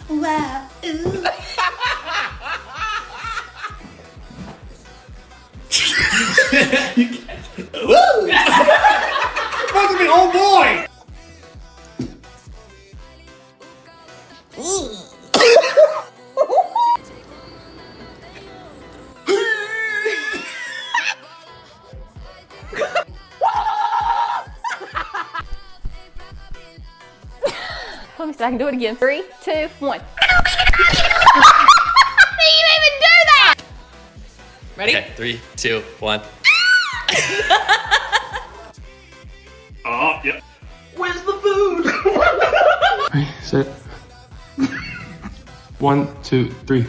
Wow. Ooh. Woo! Supposed to be oh boy! Let me see if I can do it again. 3, 2, 1. You didn't even do that! Ready? Okay, 3, 2, 1. Oh, yeah. Where's the food? Ready, set. 1, 2, 3.